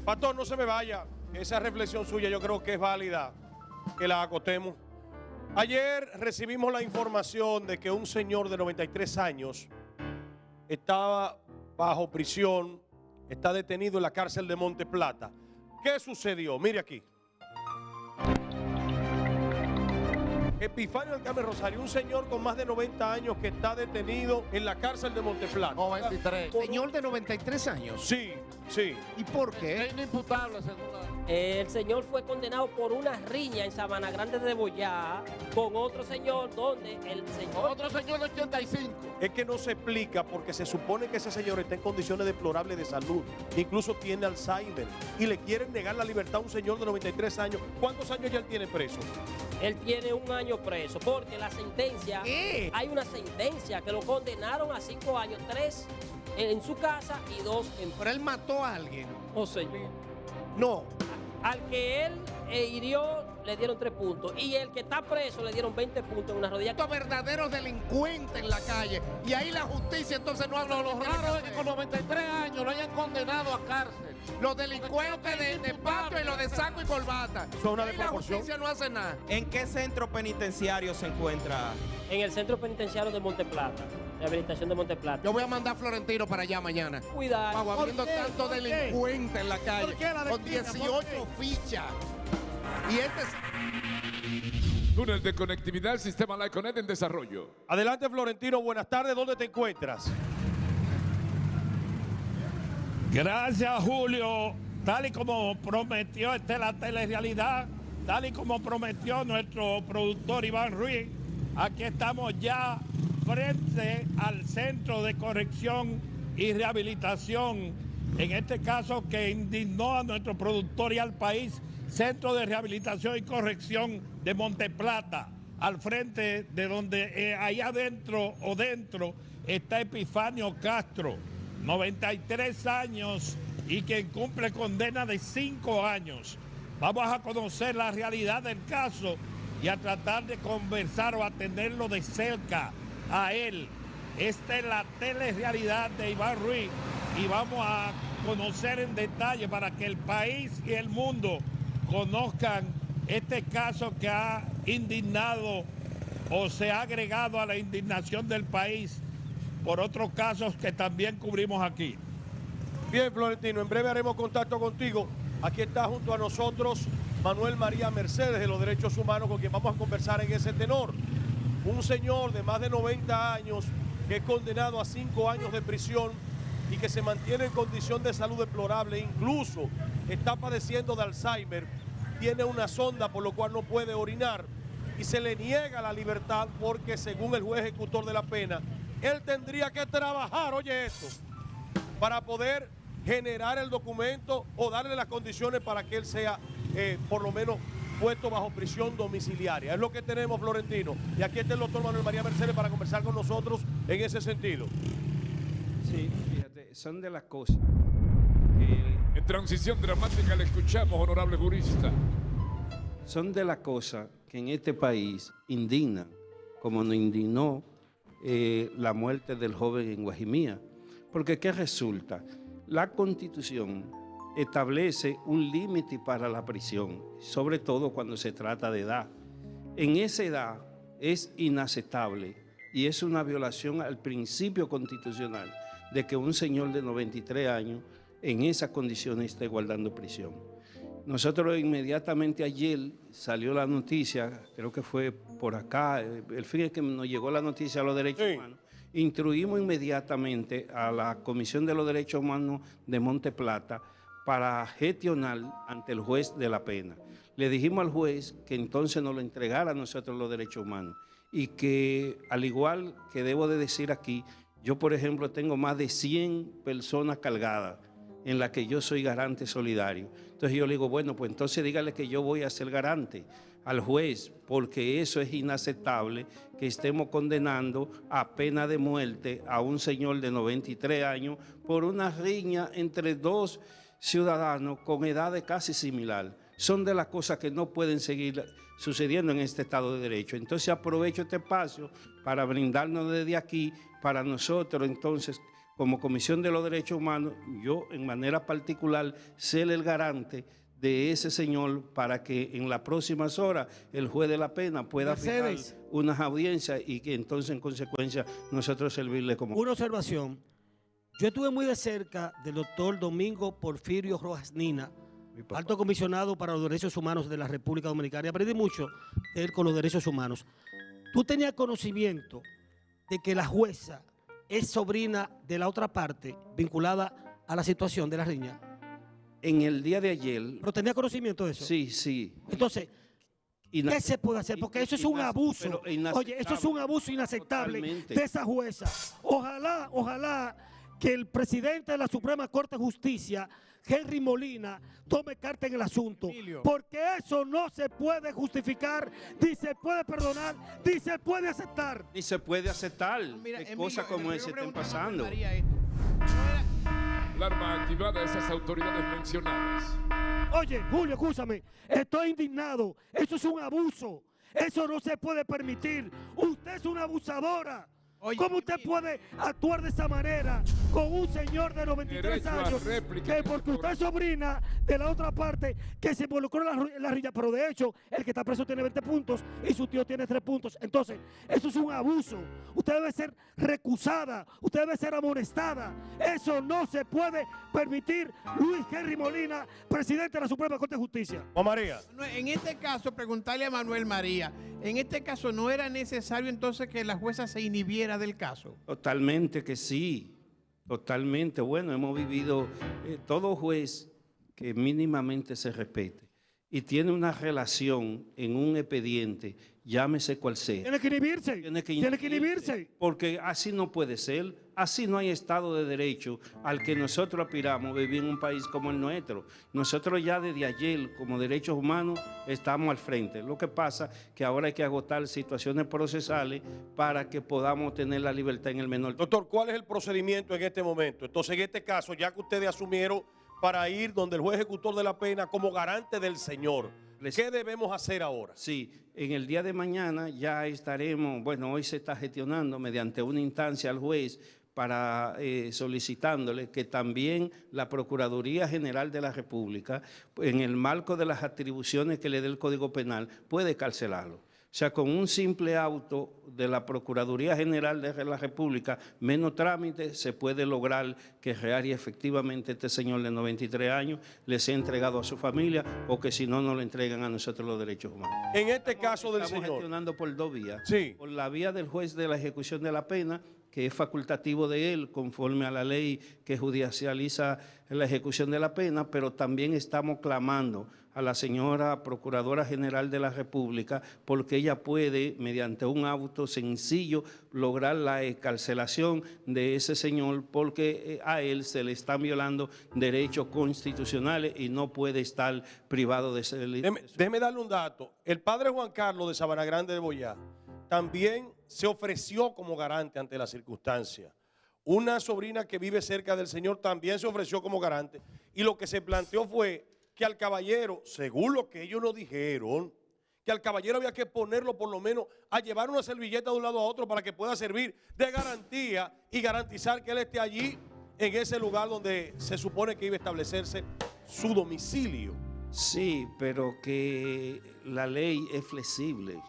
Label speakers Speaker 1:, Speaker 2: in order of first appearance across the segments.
Speaker 1: Pastor, no se me vaya. Esa reflexión suya yo creo que es válida que la acotemos. Ayer recibimos la información de que un señor de 93 años estaba bajo prisión, está detenido en la cárcel de Monte Plata. ¿Qué sucedió? Mire aquí. Epifanio del Carmen Rosario, un señor con más de 90 años que está detenido en la cárcel de Monte Plata.
Speaker 2: 93.
Speaker 3: Señor de 93 años.
Speaker 1: Sí, sí.
Speaker 3: ¿Y por qué?
Speaker 2: Es inimputable, según la...
Speaker 4: El señor fue condenado por una riña en Sabana Grande de Boyá con otro señor donde el señor...
Speaker 2: Otro señor de 85.
Speaker 1: Es que no se explica porque se supone que ese señor está en condiciones deplorables de salud, incluso tiene Alzheimer y le quieren negar la libertad a un señor de 93 años. ¿Cuántos años ya él tiene preso?
Speaker 4: Él tiene 1 año preso porque la sentencia...
Speaker 3: ¿Qué?
Speaker 4: Hay una sentencia que lo condenaron a 5 años, 3 en su casa y 2 en...
Speaker 3: Pero él mató a alguien.
Speaker 4: Oh, señor.
Speaker 3: No.
Speaker 4: Al que él hirió le dieron 3 puntos y el que está preso le dieron 20 puntos en una rodilla.
Speaker 3: Estos verdaderos delincuentes en la calle. Y ahí la justicia entonces no habla.
Speaker 2: Lo raro es que con 93 años lo hayan condenado a cárcel.
Speaker 3: Los delincuentes de patio y los de saco y corbata.
Speaker 1: Eso es una
Speaker 3: Y la
Speaker 1: desproporción.
Speaker 3: justicia no hace nada.
Speaker 5: ¿En qué centro penitenciario se encuentra?
Speaker 4: En el centro penitenciario de Monte Plata, rehabilitación de Monte Plata.
Speaker 3: Yo voy a mandar a Florentino para allá mañana.
Speaker 4: Cuidado.
Speaker 3: Vamos, habiendo tantos delincuentes en la calle.
Speaker 6: ¿Por qué la
Speaker 3: Con
Speaker 6: destina?
Speaker 3: 18 fichas. Y este es...
Speaker 7: Túnel de conectividad, sistema Lyconet en desarrollo.
Speaker 1: Adelante, Florentino, buenas tardes, ¿dónde te encuentras?
Speaker 6: Gracias, Julio. Tal y como prometió la telerrealidad, tal y como prometió nuestro productor Iván Ruiz, aquí estamos ya frente al Centro de Corrección y Rehabilitación, en este caso que indignó a nuestro productor y al país, Centro de Rehabilitación y Corrección de Monte Plata, al frente de donde allá adentro o dentro está Epifanio Castro, 93 años y quien cumple condena de 5 años. Vamos a conocer la realidad del caso y a tratar de conversar o atenderlo de cerca a él. Esta es la telerrealidad de Iván Ruiz y vamos a conocer en detalle para que el país y el mundo conozcan este caso que ha indignado o se ha agregado a la indignación del país por otros casos que también cubrimos aquí.
Speaker 1: Bien, Florentino, en breve haremos contacto contigo. Aquí está junto a nosotros Manuel María Mercedes de los Derechos Humanos, con quien vamos a conversar en ese tenor. Un señor de más de 90 años que es condenado a 5 años de prisión y que se mantiene en condición de salud deplorable, incluso está padeciendo de Alzheimer, tiene una sonda por lo cual no puede orinar y se le niega la libertad porque según el juez ejecutor de la pena, él tendría que trabajar, oye esto, para poder generar el documento o darle las condiciones para que él sea por lo menos puesto bajo prisión domiciliaria. Es lo que tenemos, Florentino. Y aquí está el doctor Manuel María Mercedes para conversar con nosotros en ese sentido.
Speaker 8: Sí, fíjate, son de las cosas.
Speaker 7: En transición dramática le escuchamos, honorable jurista.
Speaker 8: Son de las cosas que en este país indignan, como nos indignó la muerte del joven en Guajimía. Porque ¿qué resulta? La Constitución establece un límite para la prisión, sobre todo cuando se trata de edad. En esa edad es inaceptable y es una violación al principio constitucional de que un señor de 93 años en esas condiciones esté guardando prisión. Nosotros inmediatamente ayer salió la noticia, creo que fue por acá, el fin es que nos llegó la noticia a los derechos humanos, instruimos inmediatamente a la Comisión de los Derechos Humanos de Monte Plata para gestionar ante el juez de la pena. Le dijimos al juez que entonces nos lo entregara a nosotros los derechos humanos y que, al igual que debo de decir aquí, yo por ejemplo tengo más de 100 personas cargadas en las que yo soy garante solidario. Entonces yo le digo, bueno, pues entonces dígale que yo voy a ser garante al juez, porque eso es inaceptable que estemos condenando a pena de muerte a un señor de 93 años por una riña entre dos ciudadanos con edades casi similar. Son de las cosas que no pueden seguir sucediendo en este Estado de Derecho. Entonces aprovecho este espacio para brindarnos desde aquí, para nosotros entonces como Comisión de los Derechos Humanos, yo en manera particular ser el garante de ese señor para que en las próximas horas el juez de la pena pueda fijar unas audiencias y que entonces en consecuencia nosotros servirle como...
Speaker 9: Una observación. Yo estuve muy de cerca del doctor Domingo Porfirio Rojas Nina, alto comisionado para los derechos humanos de la República Dominicana, y aprendí mucho de él con los derechos humanos. ¿Tú tenías conocimiento de que la jueza es sobrina de la otra parte vinculada a la situación de la riña?
Speaker 8: En el día de ayer...
Speaker 9: ¿Pero tenía conocimiento de eso?
Speaker 8: Sí, sí.
Speaker 9: Entonces, ¿qué se puede hacer? Porque eso es un abuso. Oye, eso es un abuso inaceptable de esa jueza. Ojalá que el presidente de la Suprema Corte de Justicia, Henry Molina, tome carta en el asunto. Porque eso no se puede justificar, ni se puede perdonar, ni se puede aceptar.
Speaker 8: Ni se puede aceptar que cosas como esa estén pasando.
Speaker 7: Alarma activada a esas autoridades mencionadas.
Speaker 9: Oye, Julio, escúchame, estoy indignado. Eso es un abuso. Eso no se puede permitir. Usted es una abusadora. ¿Cómo usted puede actuar de esa manera con un señor de 93 años que porque usted es sobrina de la otra parte que se involucró en la riña? Pero de hecho, el que está preso tiene 20 puntos y su tío tiene 3 puntos. Entonces, eso es un abuso. Usted debe ser recusada, usted debe ser amonestada. Eso no se puede permitir. Luis Henry Molina, presidente de la Suprema Corte de Justicia.
Speaker 1: Juan María.
Speaker 3: En este caso, preguntarle a Manuel María, en este caso no era necesario entonces que la jueza se inhibiera del caso.
Speaker 8: Totalmente que sí, totalmente. Bueno, hemos vivido, todo juez que mínimamente se respete y tiene una relación en un expediente, llámese cual sea.
Speaker 9: Tiene que inhibirse. Tiene que inhibirse.
Speaker 8: Porque así no puede ser, así no hay Estado de Derecho al que nosotros aspiramos vivir en un país como el nuestro. Nosotros ya desde ayer, como derechos humanos, estamos al frente. Lo que pasa es que ahora hay que agotar situaciones procesales para que podamos tener la libertad en el menor tiempo.
Speaker 1: Doctor, ¿cuál es el procedimiento en este momento? Entonces, en este caso, ya que ustedes asumieron para ir donde el juez ejecutor de la pena como garante del Señor, ¿qué debemos hacer ahora?
Speaker 8: Sí, en el día de mañana ya estaremos, bueno, hoy se está gestionando mediante una instancia al juez para solicitándole que también la Procuraduría General de la República, en el marco de las atribuciones que le dé el Código Penal, puede carcelarlo. O sea, con un simple auto de la Procuraduría General de la República, menos trámite, se puede lograr que real y efectivamente este señor de 93 años le sea entregado a su familia o que si no, no le entregan a nosotros los derechos humanos.
Speaker 1: En este caso del
Speaker 8: Estamos
Speaker 1: señor.
Speaker 8: gestionando por 2 vías.
Speaker 1: Sí.
Speaker 8: Por la vía del juez de la ejecución de la pena, que es facultativo de él conforme a la ley que judicializa la ejecución de la pena, pero también estamos clamando a la señora Procuradora General de la República porque ella puede, mediante un auto sencillo, lograr la excarcelación de ese señor porque a él se le están violando derechos constitucionales y no puede estar privado de ese delito.
Speaker 1: Déjeme darle un dato. El padre Juan Carlos de Sabana Grande de Boyá también se ofreció como garante ante la circunstancia. Una sobrina que vive cerca del señor también se ofreció como garante y lo que se planteó fue que al caballero, según lo que ellos nos dijeron, que al caballero había que ponerlo por lo menos a llevar una servilleta de un lado a otro para que pueda servir de garantía y garantizar que él esté allí en ese lugar donde se supone que iba a establecerse su domicilio.
Speaker 8: Sí, pero que la ley es flexible.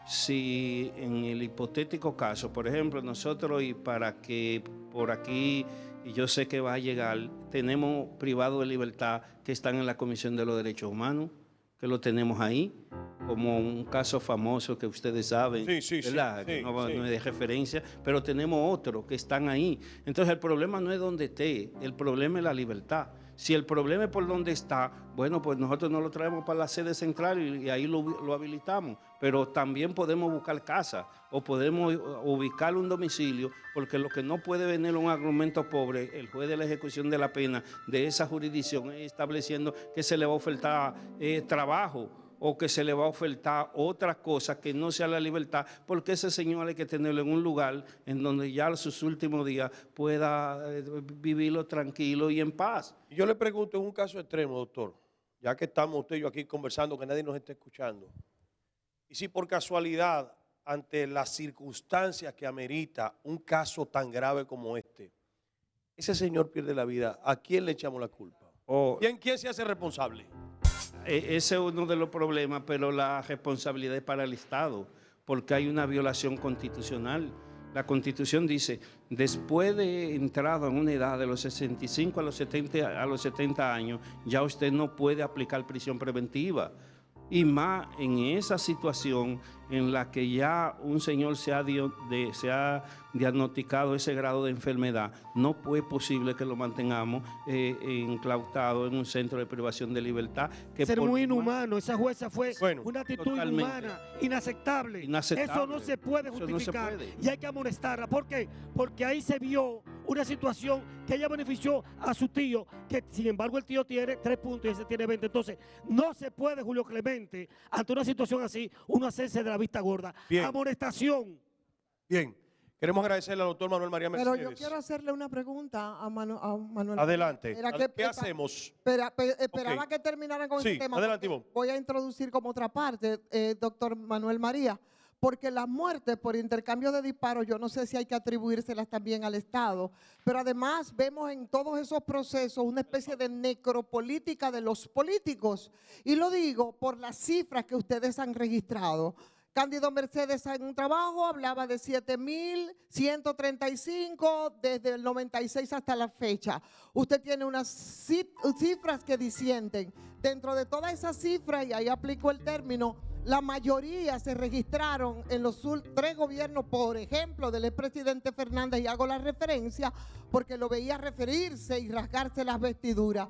Speaker 8: Si en el hipotético caso, por ejemplo, nosotros y para que por aquí, y yo sé que va a llegar, tenemos privados de libertad que están en la Comisión de los Derechos Humanos, que lo tenemos ahí, como un caso famoso que ustedes saben, ¿verdad? Que no es de referencia, pero tenemos otros que están ahí. Entonces el problema no es donde esté, el problema es la libertad. Si el problema es por donde está, bueno, pues nosotros nos lo traemos para la sede central y ahí lo habilitamos. Pero también podemos buscar casa o podemos ubicar un domicilio, porque lo que no puede venir un argumento pobre, el juez de la ejecución de la pena de esa jurisdicción es estableciendo que se le va a ofertar trabajo o que se le va a ofertar otra cosa que no sea la libertad, porque ese señor hay que tenerlo en un lugar en donde ya en sus últimos días pueda vivirlo tranquilo y en paz.
Speaker 1: Y yo le pregunto en un caso extremo, doctor, ya que estamos usted y yo aquí conversando, que nadie nos está escuchando, y si por casualidad, ante las circunstancias que amerita un caso tan grave como este, ese señor pierde la vida, ¿a quién le echamos la culpa? ¿Quién se hace responsable?
Speaker 8: Ese es uno de los problemas, pero la responsabilidad es para el Estado, porque hay una violación constitucional. La Constitución dice, después de entrado en una edad de los 65 a los 70 años, ya usted no puede aplicar prisión preventiva. Y más en esa situación en la que ya un señor se ha diagnosticado ese grado de enfermedad, no fue posible que lo mantengamos enclaustado en un centro de privación de libertad. Que
Speaker 9: ser muy inhumano, esa jueza fue una actitud
Speaker 8: totalmente
Speaker 9: inhumana, inaceptable.
Speaker 8: Inaceptable.
Speaker 9: Eso no se puede
Speaker 8: Eso no se
Speaker 9: justificar
Speaker 8: puede.
Speaker 9: y hay que amonestarla. ¿Por qué? Porque ahí se vio una situación que ella benefició a su tío, que sin embargo el tío tiene 3 puntos y ese tiene 20. Entonces, no se puede, Julio Clemente, ante una situación así, uno hacerse de la vista gorda.
Speaker 1: Bien.
Speaker 9: Amonestación.
Speaker 1: Bien, queremos agradecerle al doctor Manuel María Mercedes.
Speaker 10: Pero yo quiero hacerle una pregunta a Manuel.
Speaker 1: Adelante.
Speaker 10: Era
Speaker 1: ¿Qué hacemos?
Speaker 10: Esperaba
Speaker 1: Ok.
Speaker 10: que terminaran con
Speaker 1: Sí,
Speaker 10: este tema.
Speaker 1: adelante,
Speaker 10: porque
Speaker 1: Ivonne.
Speaker 10: voy a introducir como otra parte, doctor Manuel María, porque las muertes por intercambio de disparos, yo no sé si hay que atribuírselas también al Estado, pero además vemos en todos esos procesos una especie de necropolítica de los políticos. Y lo digo por las cifras que ustedes han registrado. Cándido Mercedes en un trabajo hablaba de 7.135 desde el 96 hasta la fecha. Usted tiene unas cifras que disienten. Dentro de todas esas cifras, y ahí aplico el término, la mayoría se registraron en los 3 gobiernos, por ejemplo, del expresidente Fernández, y hago la referencia porque lo veía referirse y rasgarse las vestiduras.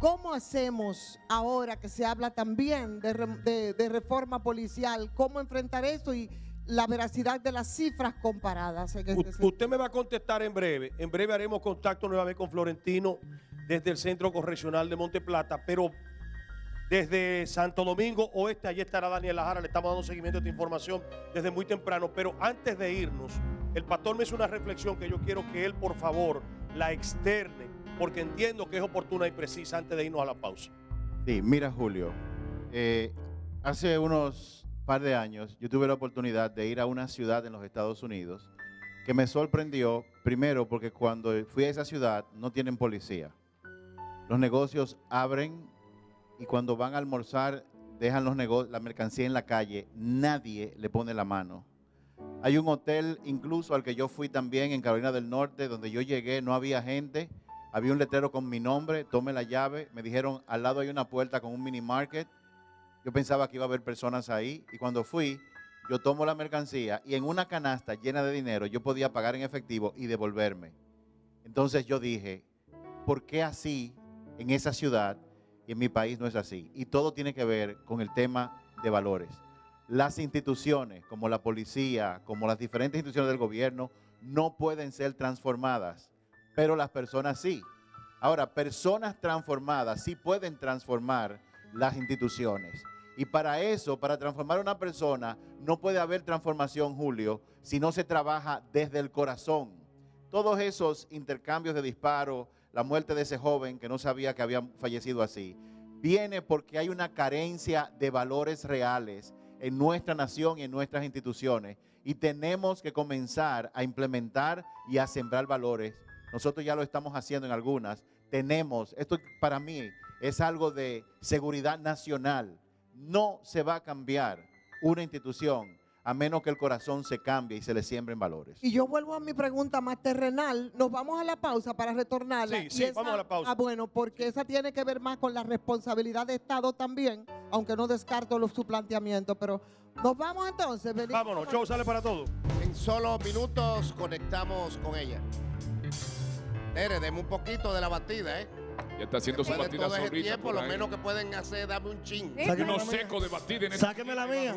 Speaker 10: ¿Cómo hacemos ahora que se habla también de reforma policial? ¿Cómo enfrentar eso y la veracidad de las cifras comparadas?
Speaker 1: Usted me va a contestar en breve. En breve haremos contacto nuevamente con Florentino desde el Centro Correccional de Monte Plata, pero desde Santo Domingo Oeste, allí estará Daniel Lajara, le estamos dando seguimiento a esta información desde muy temprano, pero antes de irnos, el pastor me hizo una reflexión que yo quiero que él, por favor, la externe, porque entiendo que es oportuna y precisa antes de irnos a la pausa.
Speaker 11: Sí, mira, Julio, hace unos par de años yo tuve la oportunidad de ir a una ciudad en los Estados Unidos que me sorprendió, primero porque cuando fui a esa ciudad no tienen policía. Los negocios abren y cuando van a almorzar dejan la mercancía en la calle, nadie le pone la mano. Hay un hotel incluso al que yo fui también en Carolina del Norte, donde yo llegué, no había gente, había un letrero con mi nombre, tome la llave, me dijeron al lado hay una puerta con un mini market. Yo pensaba que iba a haber personas ahí y cuando fui, yo tomo la mercancía y en una canasta llena de dinero yo podía pagar en efectivo y devolverme. Entonces yo dije, ¿por qué así en esa ciudad y en mi país no es así? Y todo tiene que ver con el tema de valores. Las instituciones, como la policía, como las diferentes instituciones del gobierno, no pueden ser transformadas, pero las personas sí. Ahora, personas transformadas sí pueden transformar las instituciones. Y para eso, para transformar a una persona, no puede haber transformación, Julio, si no se trabaja desde el corazón. Todos esos intercambios de disparos, la muerte de ese joven que no sabía que había fallecido así, viene porque hay una carencia de valores reales en nuestra nación y en nuestras instituciones. Y tenemos que comenzar a implementar y a sembrar valores. Nosotros ya lo estamos haciendo en algunas. Esto para mí es algo de seguridad nacional. No se va a cambiar una institución a menos que el corazón se cambie y se le siembren valores.
Speaker 10: Y yo vuelvo a mi pregunta más terrenal. Nos vamos a la pausa para retornarla.
Speaker 1: Sí, vamos a la pausa.
Speaker 10: Bueno, porque esa tiene que ver más con la responsabilidad de Estado también, aunque no descarto su planteamiento, pero nos vamos entonces.
Speaker 1: Vámonos, show sale para todo.
Speaker 2: En solo minutos conectamos con ella. Tere, deme un poquito de la batida, ¿eh?
Speaker 7: Ya está haciendo su
Speaker 2: Después de
Speaker 7: batida
Speaker 2: todo ese
Speaker 7: solita.
Speaker 2: tiempo,
Speaker 7: por
Speaker 2: lo
Speaker 7: ahí.
Speaker 2: menos que pueden hacer, dame un chin.
Speaker 7: Uno seco de batida en
Speaker 9: Sáqueme la mía.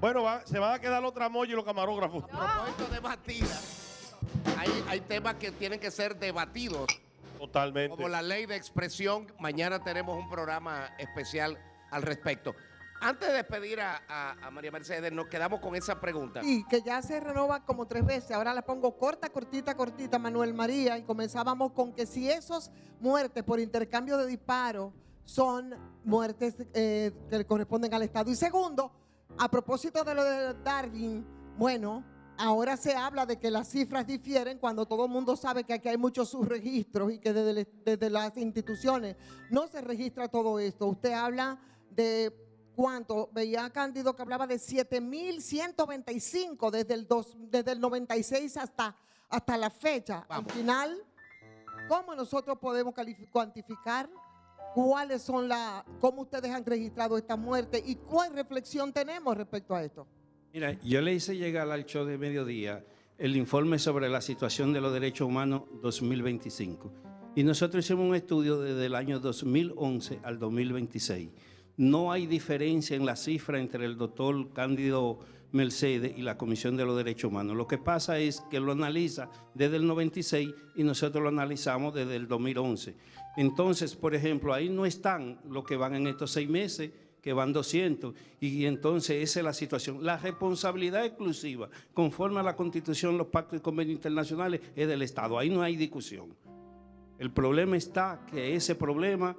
Speaker 1: Bueno, se van a quedar los tramoyos y los camarógrafos.
Speaker 2: A propósito de batida, hay temas que tienen que ser debatidos.
Speaker 1: Totalmente.
Speaker 2: Como la ley de expresión, mañana tenemos un programa especial al respecto. Antes de despedir a María Mercedes, nos quedamos con esa pregunta.
Speaker 10: Sí, que ya se renova como 3 veces. Ahora la pongo cortita, Manuel María. Y comenzábamos con que si esas muertes por intercambio de disparos son muertes que le corresponden al Estado. Y segundo, a propósito de lo de Darwin, bueno, Ahora se habla de que las cifras difieren cuando todo el mundo sabe que aquí hay muchos subregistros y que desde las instituciones no se registra todo esto. Usted habla de cuánto, veía a Cándido que hablaba de 7.125 desde el 96 hasta la fecha.
Speaker 2: Vamos.
Speaker 10: Al final, ¿cómo nosotros podemos cuantificar cuáles son cómo ustedes han registrado esta muerte y cuál reflexión tenemos respecto a esto?
Speaker 8: Mira, yo le hice llegar al show de mediodía el informe sobre la situación de los derechos humanos 2025. Y nosotros hicimos un estudio desde el año 2011 al 2026. No hay diferencia en la cifra entre el doctor Cándido Mercedes y la Comisión de los Derechos Humanos. Lo que pasa es que lo analiza desde el 96 y nosotros lo analizamos desde el 2011. Entonces, por ejemplo, ahí no están los que van en estos 6 meses, que van 200, y entonces esa es la situación. La responsabilidad exclusiva, conforme a la Constitución, los pactos y convenios internacionales, es del Estado. Ahí no hay discusión. El problema está que ese problema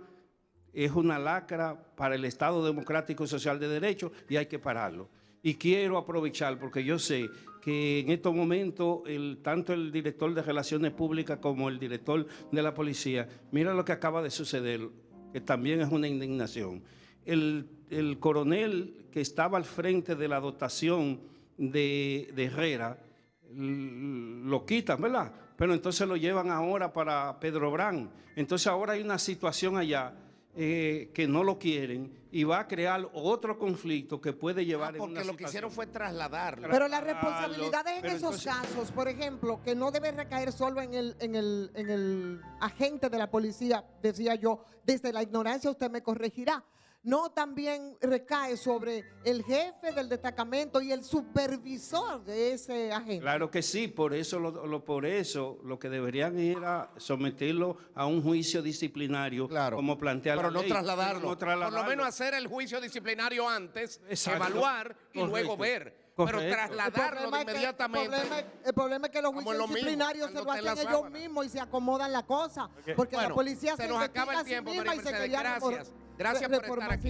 Speaker 8: es una lacra para el Estado democrático y social de derecho y hay que pararlo. Y quiero aprovechar, porque yo sé que en estos momentos tanto el director de Relaciones Públicas como el director de la policía, mira lo que acaba de suceder, que también es una indignación. El coronel que estaba al frente de la dotación de Herrera, lo quitan, ¿verdad? Pero entonces lo llevan ahora para Pedro Brán. Entonces ahora hay una situación allá que no lo quieren y va a crear otro conflicto que puede llevar en una
Speaker 2: porque lo que hicieron fue trasladarlo.
Speaker 10: Pero las responsabilidades en esos casos, por ejemplo, que no debe recaer solo en el agente de la policía, decía yo, desde la ignorancia usted me corregirá. No, también recae sobre el jefe del destacamento y el supervisor de ese agente.
Speaker 8: Claro que sí, por eso lo que deberían era someterlo a un juicio disciplinario, como plantea la ley.
Speaker 2: Pero no trasladarlo. Por lo menos hacer el juicio disciplinario antes,
Speaker 8: Exacto.
Speaker 2: Evaluar y luego ver. Pero trasladarlo inmediatamente.
Speaker 10: El problema es que los juicios disciplinarios se lo hacen ellos mismos y se acomodan la cosa. Porque la policía
Speaker 2: se nos acaba el tiempo, María Mercedes. Gracias por estar aquí.